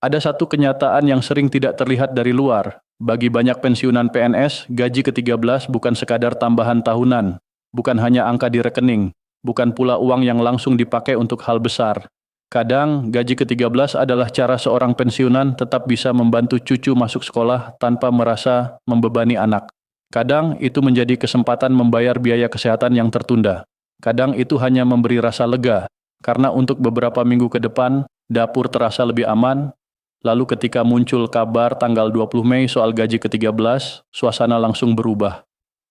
Ada satu kenyataan yang sering tidak terlihat dari luar. Bagi banyak pensiunan PNS, gaji ke-13 bukan sekadar tambahan tahunan, bukan hanya angka di rekening, bukan pula uang yang langsung dipakai untuk hal besar. Kadang, gaji ke-13 adalah cara seorang pensiunan tetap bisa membantu cucu masuk sekolah tanpa merasa membebani anak. Kadang, itu menjadi kesempatan membayar biaya kesehatan yang tertunda. Kadang, itu hanya memberi rasa lega, karena untuk beberapa minggu ke depan, dapur terasa lebih aman. Lalu ketika muncul kabar tanggal 20 Mei soal gaji ke-13, suasana langsung berubah.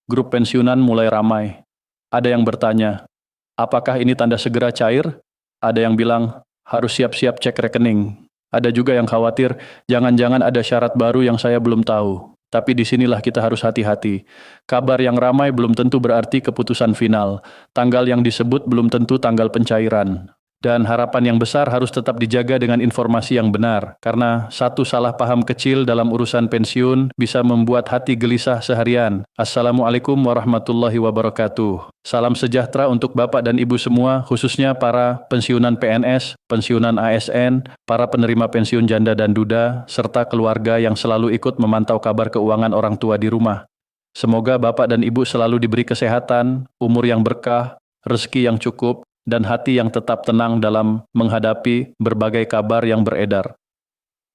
Grup pensiunan mulai ramai. Ada yang bertanya, apakah ini tanda segera cair? Ada yang bilang, harus siap-siap cek rekening. Ada juga yang khawatir, jangan-jangan ada syarat baru yang saya belum tahu. Tapi disinilah kita harus hati-hati. Kabar yang ramai belum tentu berarti keputusan final. Tanggal yang disebut belum tentu tanggal pencairan. Dan harapan yang besar harus tetap dijaga dengan informasi yang benar, karena satu salah paham kecil dalam urusan pensiun bisa membuat hati gelisah seharian. Assalamualaikum warahmatullahi wabarakatuh. Salam sejahtera untuk Bapak dan Ibu semua, khususnya para pensiunan PNS, pensiunan ASN, para penerima pensiun janda dan duda, serta keluarga yang selalu ikut memantau kabar keuangan orang tua di rumah. Semoga Bapak dan Ibu selalu diberi kesehatan, umur yang berkah, rezeki yang cukup, dan hati yang tetap tenang dalam menghadapi berbagai kabar yang beredar.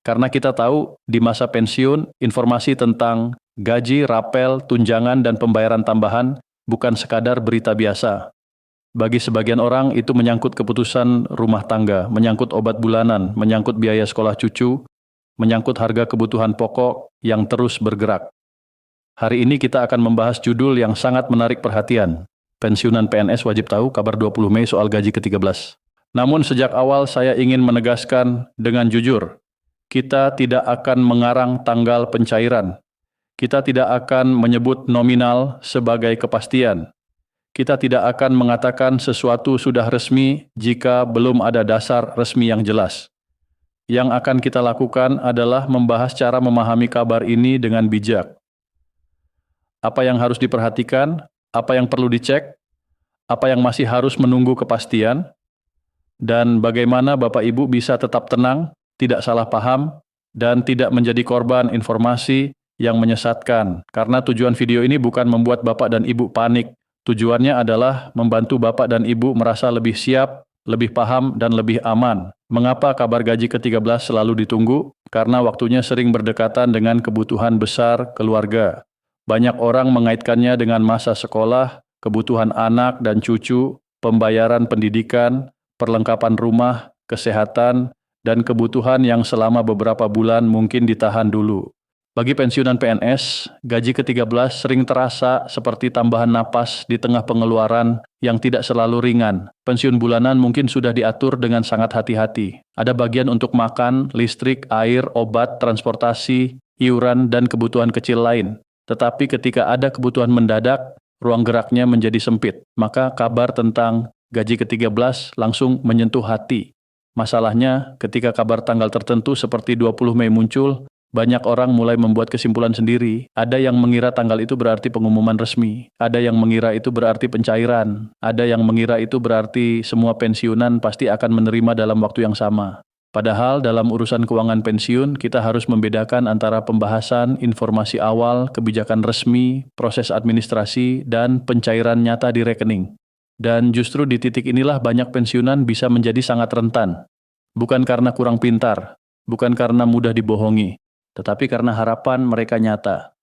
Karena kita tahu di masa pensiun, informasi tentang gaji, rapel, tunjangan, dan pembayaran tambahan bukan sekadar berita biasa. Bagi sebagian orang itu menyangkut keputusan rumah tangga, menyangkut obat bulanan, menyangkut biaya sekolah cucu, menyangkut harga kebutuhan pokok yang terus bergerak. Hari ini kita akan membahas judul yang sangat menarik perhatian. Pensiunan PNS wajib tahu kabar 20 Mei soal gaji ke-13. Namun sejak awal saya ingin menegaskan dengan jujur, kita tidak akan mengarang tanggal pencairan. Kita tidak akan menyebut nominal sebagai kepastian. Kita tidak akan mengatakan sesuatu sudah resmi jika belum ada dasar resmi yang jelas. Yang akan kita lakukan adalah membahas cara memahami kabar ini dengan bijak. Apa yang harus diperhatikan? Apa yang perlu dicek, apa yang masih harus menunggu kepastian, dan bagaimana Bapak Ibu bisa tetap tenang, tidak salah paham, dan tidak menjadi korban informasi yang menyesatkan. Karena tujuan video ini bukan membuat Bapak dan Ibu panik, tujuannya adalah membantu Bapak dan Ibu merasa lebih siap, lebih paham, dan lebih aman. Mengapa kabar gaji ke-13 selalu ditunggu? Karena waktunya sering berdekatan dengan kebutuhan besar keluarga. Banyak orang mengaitkannya dengan masa sekolah, kebutuhan anak dan cucu, pembayaran pendidikan, perlengkapan rumah, kesehatan, dan kebutuhan yang selama beberapa bulan mungkin ditahan dulu. Bagi pensiunan PNS, gaji ke-13 sering terasa seperti tambahan napas di tengah pengeluaran yang tidak selalu ringan. Pensiun bulanan mungkin sudah diatur dengan sangat hati-hati. Ada bagian untuk makan, listrik, air, obat, transportasi, iuran, dan kebutuhan kecil lain. Tetapi ketika ada kebutuhan mendadak, ruang geraknya menjadi sempit. Maka kabar tentang gaji ke-13 langsung menyentuh hati. Masalahnya, ketika kabar tanggal tertentu seperti 20 Mei muncul, banyak orang mulai membuat kesimpulan sendiri. Ada yang mengira tanggal itu berarti pengumuman resmi. Ada yang mengira itu berarti pencairan. Ada yang mengira itu berarti semua pensiunan pasti akan menerima dalam waktu yang sama. Padahal dalam urusan keuangan pensiun, kita harus membedakan antara pembahasan, informasi awal, kebijakan resmi, proses administrasi, dan pencairan nyata di rekening. Dan justru di titik inilah banyak pensiunan bisa menjadi sangat rentan. Bukan karena kurang pintar, bukan karena mudah dibohongi, tetapi karena harapan mereka nyata.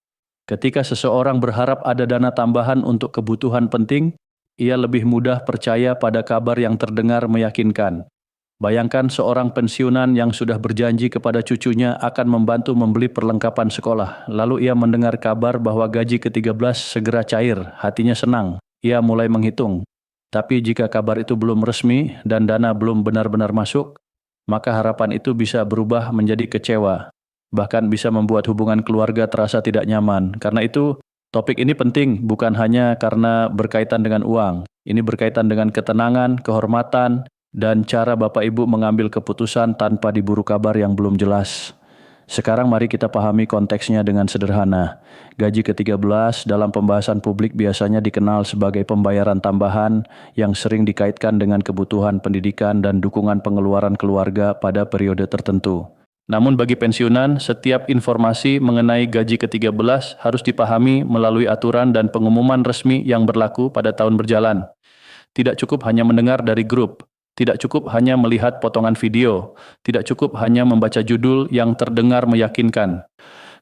Ketika seseorang berharap ada dana tambahan untuk kebutuhan penting, ia lebih mudah percaya pada kabar yang terdengar meyakinkan. Bayangkan seorang pensiunan yang sudah berjanji kepada cucunya akan membantu membeli perlengkapan sekolah. Lalu ia mendengar kabar bahwa gaji ke-13 segera cair, hatinya senang. Ia mulai menghitung. Tapi jika kabar itu belum resmi dan dana belum benar-benar masuk, maka harapan itu bisa berubah menjadi kecewa. Bahkan bisa membuat hubungan keluarga terasa tidak nyaman. Karena itu, topik ini penting bukan hanya karena berkaitan dengan uang. Ini berkaitan dengan ketenangan, kehormatan, dan cara Bapak Ibu mengambil keputusan tanpa diburu kabar yang belum jelas. Sekarang mari kita pahami konteksnya dengan sederhana. Gaji ke-13 dalam pembahasan publik biasanya dikenal sebagai pembayaran tambahan yang sering dikaitkan dengan kebutuhan pendidikan dan dukungan pengeluaran keluarga pada periode tertentu. Namun bagi pensiunan, setiap informasi mengenai gaji ke-13 harus dipahami melalui aturan dan pengumuman resmi yang berlaku pada tahun berjalan. Tidak cukup hanya mendengar dari grup, tidak cukup hanya melihat potongan video, tidak cukup hanya membaca judul yang terdengar meyakinkan.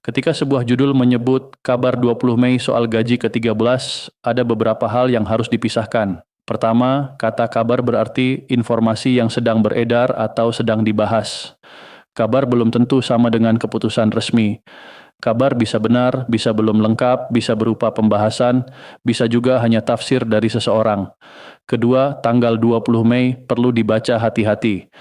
Ketika sebuah judul menyebut kabar 20 Mei soal gaji ke-13, ada beberapa hal yang harus dipisahkan. Pertama, kata kabar berarti informasi yang sedang beredar atau sedang dibahas. Kabar belum tentu sama dengan keputusan resmi. Kabar bisa benar, bisa belum lengkap, bisa berupa pembahasan, bisa juga hanya tafsir dari seseorang. Kedua, tanggal 20 Mei perlu dibaca hati-hati.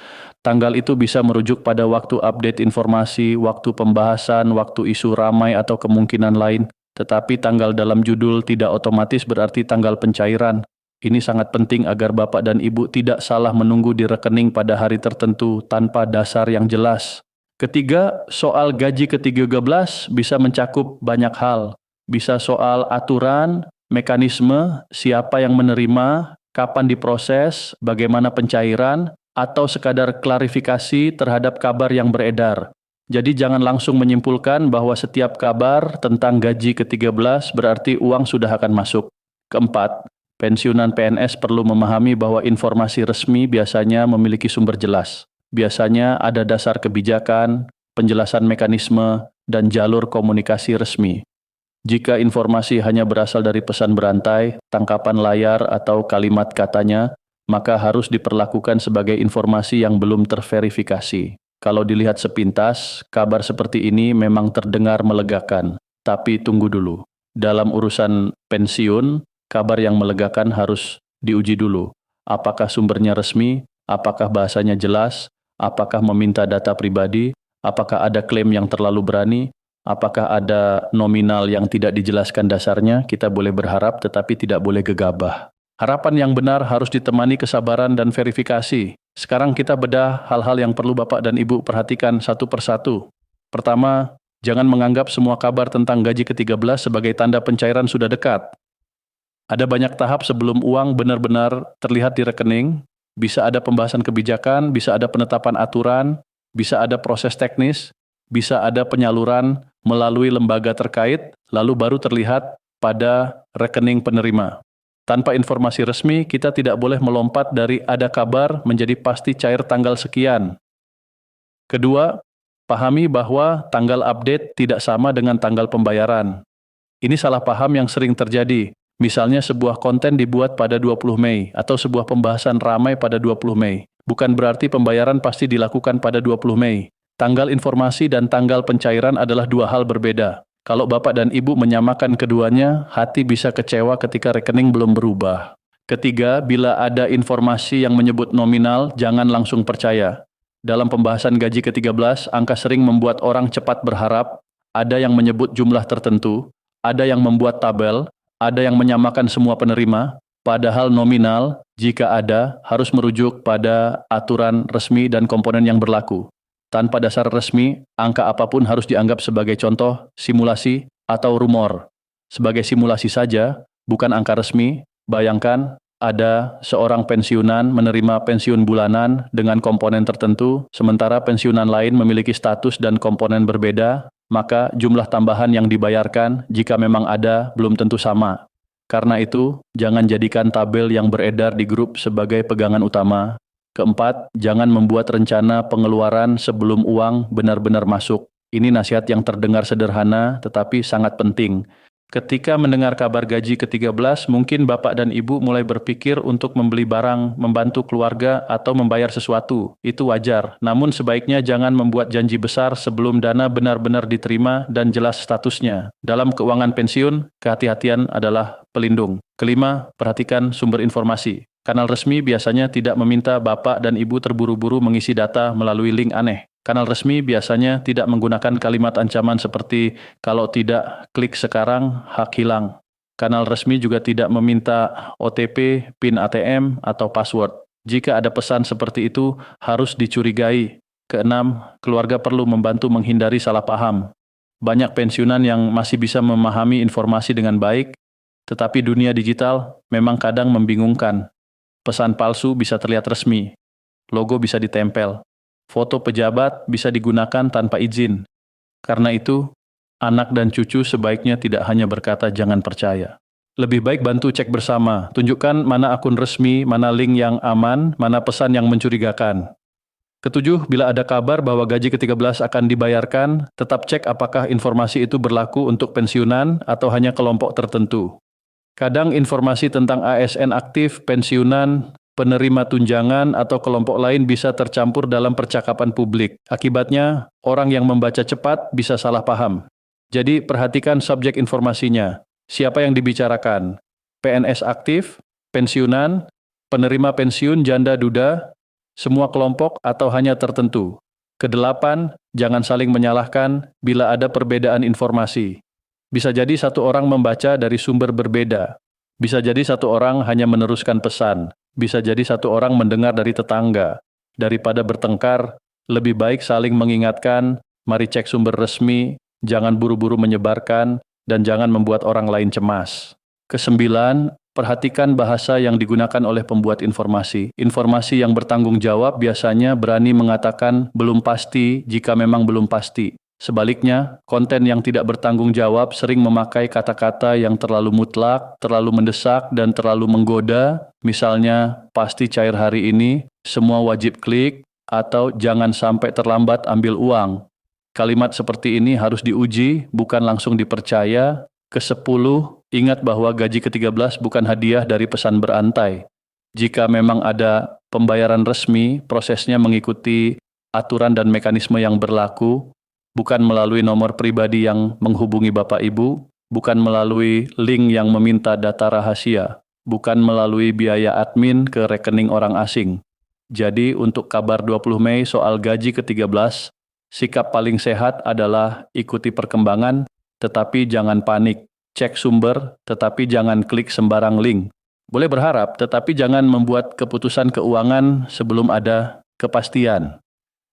Tanggal itu bisa merujuk pada waktu update informasi, waktu pembahasan, waktu isu ramai atau kemungkinan lain. Tetapi tanggal dalam judul tidak otomatis berarti tanggal pencairan. Ini sangat penting agar Bapak dan Ibu tidak salah menunggu di rekening pada hari tertentu tanpa dasar yang jelas. Ketiga, soal gaji ke-13 bisa mencakup banyak hal. Bisa soal aturan, mekanisme, siapa yang menerima, kapan diproses, bagaimana pencairan, atau sekadar klarifikasi terhadap kabar yang beredar. Jadi jangan langsung menyimpulkan bahwa setiap kabar tentang gaji ke-13 berarti uang sudah akan masuk. Keempat, pensiunan PNS perlu memahami bahwa informasi resmi biasanya memiliki sumber jelas. Biasanya ada dasar kebijakan, penjelasan mekanisme, dan jalur komunikasi resmi. Jika informasi hanya berasal dari pesan berantai, tangkapan layar, atau kalimat katanya, maka harus diperlakukan sebagai informasi yang belum terverifikasi. Kalau dilihat sepintas, kabar seperti ini memang terdengar melegakan. Tapi tunggu dulu. Dalam urusan pensiun, kabar yang melegakan harus diuji dulu. Apakah sumbernya resmi? Apakah bahasanya jelas? Apakah meminta data pribadi? Apakah ada klaim yang terlalu berani? Apakah ada nominal yang tidak dijelaskan dasarnya? Kita boleh berharap tetapi tidak boleh gegabah. Harapan yang benar harus ditemani kesabaran dan verifikasi. Sekarang kita bedah hal-hal yang perlu Bapak dan Ibu perhatikan satu persatu. Pertama, jangan menganggap semua kabar tentang gaji ke-13 sebagai tanda pencairan sudah dekat. Ada banyak tahap sebelum uang benar-benar terlihat di rekening, bisa ada pembahasan kebijakan, bisa ada penetapan aturan, bisa ada proses teknis, bisa ada penyaluran melalui lembaga terkait, lalu baru terlihat pada rekening penerima. Tanpa informasi resmi, kita tidak boleh melompat dari ada kabar menjadi pasti cair tanggal sekian. Kedua, pahami bahwa tanggal update tidak sama dengan tanggal pembayaran. Ini salah paham yang sering terjadi. Misalnya sebuah konten dibuat pada 20 Mei atau sebuah pembahasan ramai pada 20 Mei. Bukan berarti pembayaran pasti dilakukan pada 20 Mei. Tanggal informasi dan tanggal pencairan adalah dua hal berbeda. Kalau Bapak dan Ibu menyamakan keduanya, hati bisa kecewa ketika rekening belum berubah. Ketiga, bila ada informasi yang menyebut nominal, jangan langsung percaya. Dalam pembahasan gaji ke-13, angka sering membuat orang cepat berharap, ada yang menyebut jumlah tertentu, ada yang membuat tabel, ada yang menyamakan semua penerima, padahal nominal, jika ada, harus merujuk pada aturan resmi dan komponen yang berlaku. Tanpa dasar resmi, angka apapun harus dianggap sebagai contoh, simulasi, atau rumor. Sebagai simulasi saja, bukan angka resmi. Bayangkan, ada seorang pensiunan menerima pensiun bulanan dengan komponen tertentu, sementara pensiunan lain memiliki status dan komponen berbeda, maka jumlah tambahan yang dibayarkan, jika memang ada, belum tentu sama. Karena itu, jangan jadikan tabel yang beredar di grup sebagai pegangan utama. Keempat, jangan membuat rencana pengeluaran sebelum uang benar-benar masuk. Ini nasihat yang terdengar sederhana, tetapi sangat penting. Ketika mendengar kabar gaji ke-13, mungkin Bapak dan Ibu mulai berpikir untuk membeli barang, membantu keluarga, atau membayar sesuatu. Itu wajar. Namun sebaiknya jangan membuat janji besar sebelum dana benar-benar diterima dan jelas statusnya. Dalam keuangan pensiun, kehati-hatian adalah pelindung. Kelima, perhatikan sumber informasi. Kanal resmi biasanya tidak meminta Bapak dan Ibu terburu-buru mengisi data melalui link aneh. Kanal resmi biasanya tidak menggunakan kalimat ancaman seperti kalau tidak klik sekarang hak hilang. Kanal resmi juga tidak meminta OTP, PIN ATM, atau password. Jika ada pesan seperti itu harus dicurigai. Keenam, keluarga perlu membantu menghindari salah paham. Banyak pensiunan yang masih bisa memahami informasi dengan baik, tetapi dunia digital memang kadang membingungkan. Pesan palsu bisa terlihat resmi, logo bisa ditempel, foto pejabat bisa digunakan tanpa izin. Karena itu, anak dan cucu sebaiknya tidak hanya berkata jangan percaya. Lebih baik bantu cek bersama, tunjukkan mana akun resmi, mana link yang aman, mana pesan yang mencurigakan. Ketujuh, bila ada kabar bahwa gaji ke-13 akan dibayarkan, tetap cek apakah informasi itu berlaku untuk pensiunan atau hanya kelompok tertentu. Kadang informasi tentang ASN aktif, pensiunan, penerima tunjangan, atau kelompok lain bisa tercampur dalam percakapan publik. Akibatnya, orang yang membaca cepat bisa salah paham. Jadi, perhatikan subjek informasinya. Siapa yang dibicarakan? PNS aktif, pensiunan, penerima pensiun janda duda, semua kelompok atau hanya tertentu. Kedelapan, jangan saling menyalahkan bila ada perbedaan informasi. Bisa jadi satu orang membaca dari sumber berbeda. Bisa jadi satu orang hanya meneruskan pesan. Bisa jadi satu orang mendengar dari tetangga. Daripada bertengkar, lebih baik saling mengingatkan, mari cek sumber resmi, jangan buru-buru menyebarkan, dan jangan membuat orang lain cemas. Kesembilan, perhatikan bahasa yang digunakan oleh pembuat informasi. Informasi yang bertanggung jawab biasanya berani mengatakan belum pasti jika memang belum pasti. Sebaliknya, konten yang tidak bertanggung jawab sering memakai kata-kata yang terlalu mutlak, terlalu mendesak, dan terlalu menggoda. Misalnya, pasti cair hari ini, semua wajib klik, atau jangan sampai terlambat ambil uang. Kalimat seperti ini harus diuji, bukan langsung dipercaya. Ke-10, ingat bahwa gaji ke-13 bukan hadiah dari pesan berantai. Jika memang ada pembayaran resmi, prosesnya mengikuti aturan dan mekanisme yang berlaku, bukan melalui nomor pribadi yang menghubungi Bapak Ibu, bukan melalui link yang meminta data rahasia, bukan melalui biaya admin ke rekening orang asing. Jadi untuk kabar 20 Mei soal gaji ke-13, sikap paling sehat adalah ikuti perkembangan, tetapi jangan panik. Cek sumber, tetapi jangan klik sembarang link. Boleh berharap, tetapi jangan membuat keputusan keuangan sebelum ada kepastian.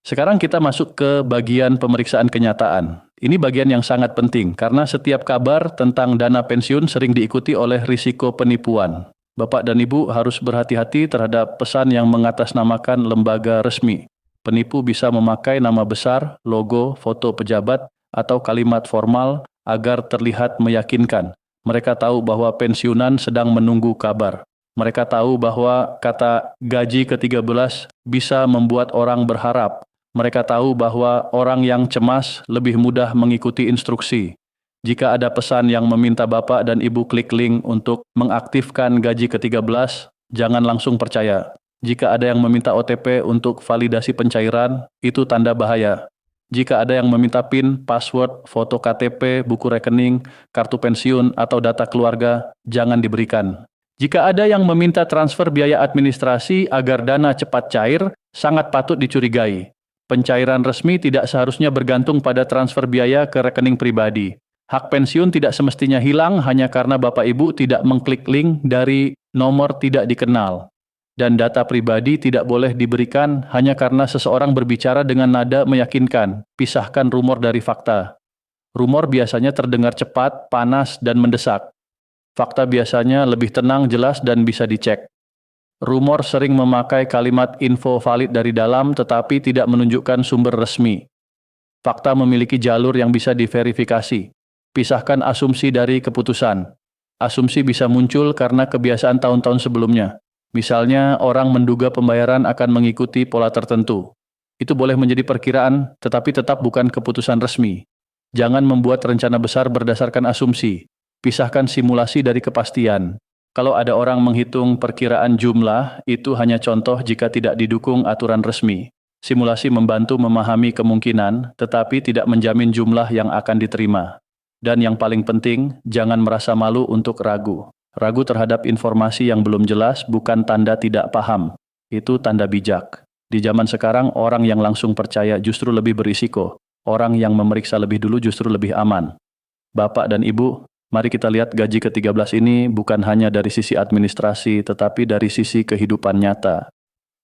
Sekarang kita masuk ke bagian pemeriksaan kenyataan. Ini bagian yang sangat penting, karena setiap kabar tentang dana pensiun sering diikuti oleh risiko penipuan. Bapak dan Ibu harus berhati-hati terhadap pesan yang mengatasnamakan lembaga resmi. Penipu bisa memakai nama besar, logo, foto pejabat, atau kalimat formal agar terlihat meyakinkan. Mereka tahu bahwa pensiunan sedang menunggu kabar. Mereka tahu bahwa kata gaji ke-13 bisa membuat orang berharap. Mereka tahu bahwa orang yang cemas lebih mudah mengikuti instruksi. Jika ada pesan yang meminta Bapak dan Ibu klik link untuk mengaktifkan gaji ke-13, jangan langsung percaya. Jika ada yang meminta OTP untuk validasi pencairan, itu tanda bahaya. Jika ada yang meminta PIN, password, foto KTP, buku rekening, kartu pensiun, atau data keluarga, jangan diberikan. Jika ada yang meminta transfer biaya administrasi agar dana cepat cair, sangat patut dicurigai. Pencairan resmi tidak seharusnya bergantung pada transfer biaya ke rekening pribadi. Hak pensiun tidak semestinya hilang hanya karena Bapak Ibu tidak mengklik link dari nomor tidak dikenal. Dan data pribadi tidak boleh diberikan hanya karena seseorang berbicara dengan nada meyakinkan. Pisahkan rumor dari fakta. Rumor biasanya terdengar cepat, panas, dan mendesak. Fakta biasanya lebih tenang, jelas, dan bisa dicek. Rumor sering memakai kalimat info valid dari dalam tetapi tidak menunjukkan sumber resmi. Fakta memiliki jalur yang bisa diverifikasi. Pisahkan asumsi dari keputusan. Asumsi bisa muncul karena kebiasaan tahun-tahun sebelumnya. Misalnya, orang menduga pembayaran akan mengikuti pola tertentu. Itu boleh menjadi perkiraan, tetapi tetap bukan keputusan resmi. Jangan membuat rencana besar berdasarkan asumsi. Pisahkan simulasi dari kepastian. Kalau ada orang menghitung perkiraan jumlah, itu hanya contoh jika tidak didukung aturan resmi. Simulasi membantu memahami kemungkinan, tetapi tidak menjamin jumlah yang akan diterima. Dan yang paling penting, jangan merasa malu untuk ragu. Ragu terhadap informasi yang belum jelas bukan tanda tidak paham. Itu tanda bijak. Di zaman sekarang, orang yang langsung percaya justru lebih berisiko. Orang yang memeriksa lebih dulu justru lebih aman. Bapak dan Ibu, mari kita lihat gaji ke-13 ini bukan hanya dari sisi administrasi, tetapi dari sisi kehidupan nyata.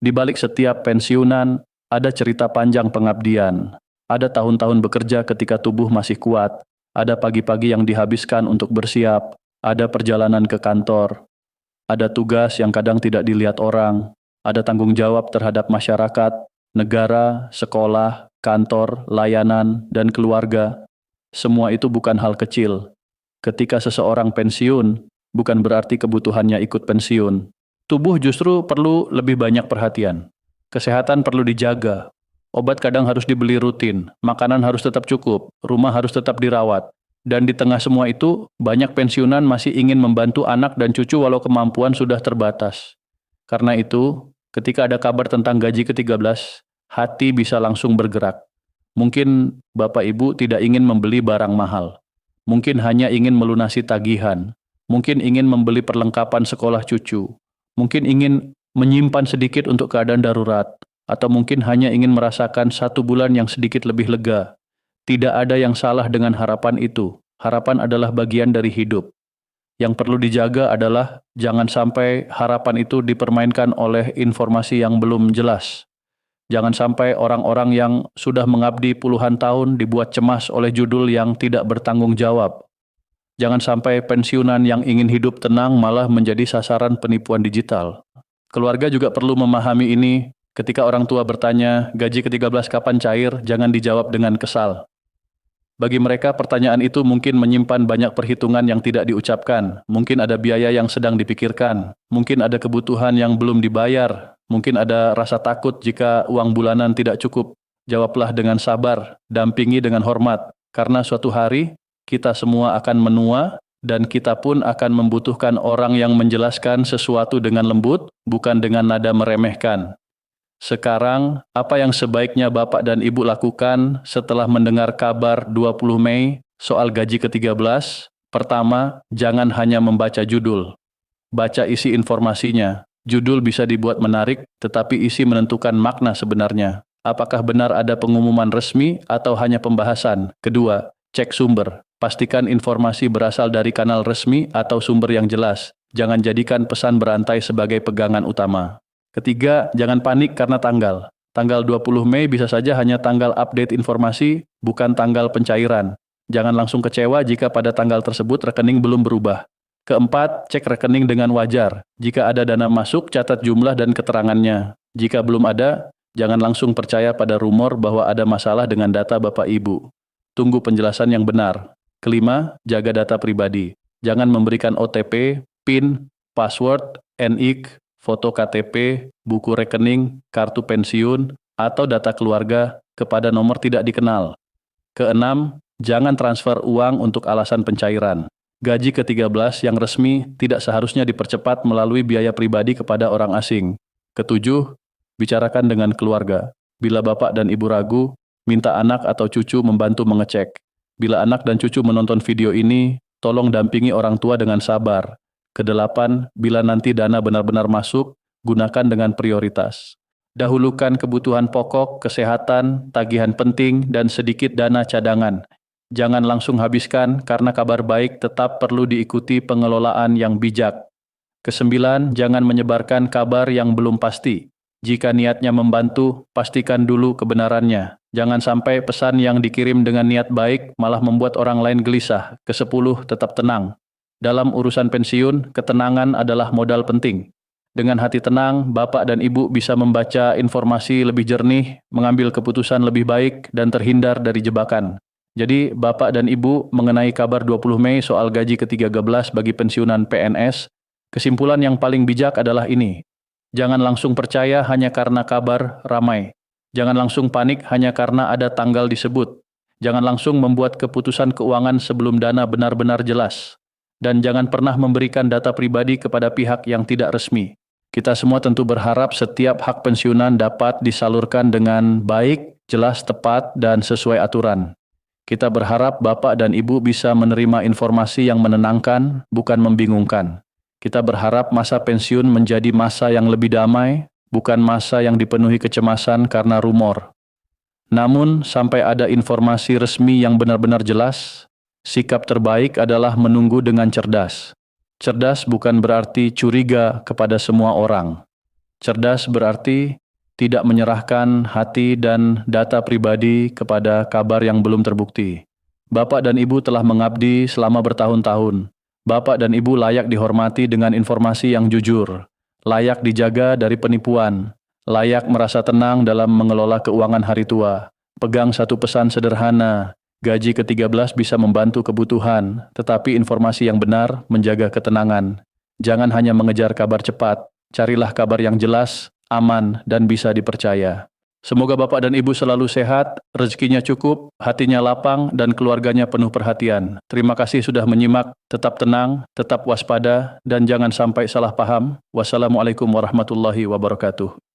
Di balik setiap pensiunan, ada cerita panjang pengabdian. Ada tahun-tahun bekerja ketika tubuh masih kuat. Ada pagi-pagi yang dihabiskan untuk bersiap. Ada perjalanan ke kantor, ada tugas yang kadang tidak dilihat orang, ada tanggung jawab terhadap masyarakat, negara, sekolah, kantor, layanan, dan keluarga. Semua itu bukan hal kecil. Ketika seseorang pensiun, bukan berarti kebutuhannya ikut pensiun. Tubuh justru perlu lebih banyak perhatian. Kesehatan perlu dijaga. Obat kadang harus dibeli rutin, makanan harus tetap cukup, rumah harus tetap dirawat. Dan di tengah semua itu, banyak pensiunan masih ingin membantu anak dan cucu walau kemampuan sudah terbatas. Karena itu, ketika ada kabar tentang gaji ke-13, hati bisa langsung bergerak. Mungkin Bapak Ibu tidak ingin membeli barang mahal. Mungkin hanya ingin melunasi tagihan. Mungkin ingin membeli perlengkapan sekolah cucu. Mungkin ingin menyimpan sedikit untuk keadaan darurat. Atau mungkin hanya ingin merasakan 1 bulan yang sedikit lebih lega. Tidak ada yang salah dengan harapan itu. Harapan adalah bagian dari hidup. Yang perlu dijaga adalah jangan sampai harapan itu dipermainkan oleh informasi yang belum jelas. Jangan sampai orang-orang yang sudah mengabdi puluhan tahun dibuat cemas oleh judul yang tidak bertanggung jawab. Jangan sampai pensiunan yang ingin hidup tenang malah menjadi sasaran penipuan digital. Keluarga juga perlu memahami ini. Ketika orang tua bertanya, gaji ke-13 kapan cair, jangan dijawab dengan kesal. Bagi mereka, pertanyaan itu mungkin menyimpan banyak perhitungan yang tidak diucapkan. Mungkin ada biaya yang sedang dipikirkan. Mungkin ada kebutuhan yang belum dibayar. Mungkin ada rasa takut jika uang bulanan tidak cukup. Jawablah dengan sabar, dampingi dengan hormat. Karena suatu hari, kita semua akan menua, dan kita pun akan membutuhkan orang yang menjelaskan sesuatu dengan lembut, bukan dengan nada meremehkan. Sekarang, apa yang sebaiknya Bapak dan Ibu lakukan setelah mendengar kabar 20 Mei soal gaji ke-13? Pertama, jangan hanya membaca judul. Baca isi informasinya. Judul bisa dibuat menarik, tetapi isi menentukan makna sebenarnya. Apakah benar ada pengumuman resmi atau hanya pembahasan? Kedua, cek sumber. Pastikan informasi berasal dari kanal resmi atau sumber yang jelas. Jangan jadikan pesan berantai sebagai pegangan utama. Ketiga, jangan panik karena tanggal. Tanggal 20 Mei bisa saja hanya tanggal update informasi, bukan tanggal pencairan. Jangan langsung kecewa jika pada tanggal tersebut rekening belum berubah. Keempat, cek rekening dengan wajar. Jika ada dana masuk, catat jumlah dan keterangannya. Jika belum ada, jangan langsung percaya pada rumor bahwa ada masalah dengan data Bapak Ibu. Tunggu penjelasan yang benar. Kelima, jaga data pribadi. Jangan memberikan OTP, PIN, password, NIK, foto KTP, buku rekening, kartu pensiun, atau data keluarga kepada nomor tidak dikenal. Keenam, jangan transfer uang untuk alasan pencairan. Gaji ke-13 yang resmi tidak seharusnya dipercepat melalui biaya pribadi kepada orang asing. Ketujuh, bicarakan dengan keluarga. Bila Bapak dan Ibu ragu, minta anak atau cucu membantu mengecek. Bila anak dan cucu menonton video ini, tolong dampingi orang tua dengan sabar. Kedelapan, bila nanti dana benar-benar masuk, gunakan dengan prioritas. Dahulukan kebutuhan pokok, kesehatan, tagihan penting, dan sedikit dana cadangan. Jangan langsung habiskan karena kabar baik tetap perlu diikuti pengelolaan yang bijak. Kesembilan, jangan menyebarkan kabar yang belum pasti. Jika niatnya membantu, pastikan dulu kebenarannya. Jangan sampai pesan yang dikirim dengan niat baik malah membuat orang lain gelisah. Kesepuluh, tetap tenang. Dalam urusan pensiun, ketenangan adalah modal penting. Dengan hati tenang, Bapak dan Ibu bisa membaca informasi lebih jernih, mengambil keputusan lebih baik, dan terhindar dari jebakan. Jadi, Bapak dan Ibu mengenai kabar 20 Mei soal gaji ke-13 bagi pensiunan PNS, kesimpulan yang paling bijak adalah ini. Jangan langsung percaya hanya karena kabar ramai. Jangan langsung panik hanya karena ada tanggal disebut. Jangan langsung membuat keputusan keuangan sebelum dana benar-benar jelas. Dan jangan pernah memberikan data pribadi kepada pihak yang tidak resmi. Kita semua tentu berharap setiap hak pensiunan dapat disalurkan dengan baik, jelas, tepat, dan sesuai aturan. Kita berharap Bapak dan Ibu bisa menerima informasi yang menenangkan, bukan membingungkan. Kita berharap masa pensiun menjadi masa yang lebih damai, bukan masa yang dipenuhi kecemasan karena rumor. Namun, sampai ada informasi resmi yang benar-benar jelas, sikap terbaik adalah menunggu dengan cerdas. Cerdas bukan berarti curiga kepada semua orang. Cerdas berarti tidak menyerahkan hati dan data pribadi kepada kabar yang belum terbukti. Bapak dan Ibu telah mengabdi selama bertahun-tahun. Bapak dan Ibu layak dihormati dengan informasi yang jujur, layak dijaga dari penipuan, layak merasa tenang dalam mengelola keuangan hari tua. Pegang satu pesan sederhana, gaji ke-13 bisa membantu kebutuhan, tetapi informasi yang benar menjaga ketenangan. Jangan hanya mengejar kabar cepat, carilah kabar yang jelas, aman, dan bisa dipercaya. Semoga Bapak dan Ibu selalu sehat, rezekinya cukup, hatinya lapang, dan keluarganya penuh perhatian. Terima kasih sudah menyimak, tetap tenang, tetap waspada, dan jangan sampai salah paham. Wassalamualaikum warahmatullahi wabarakatuh.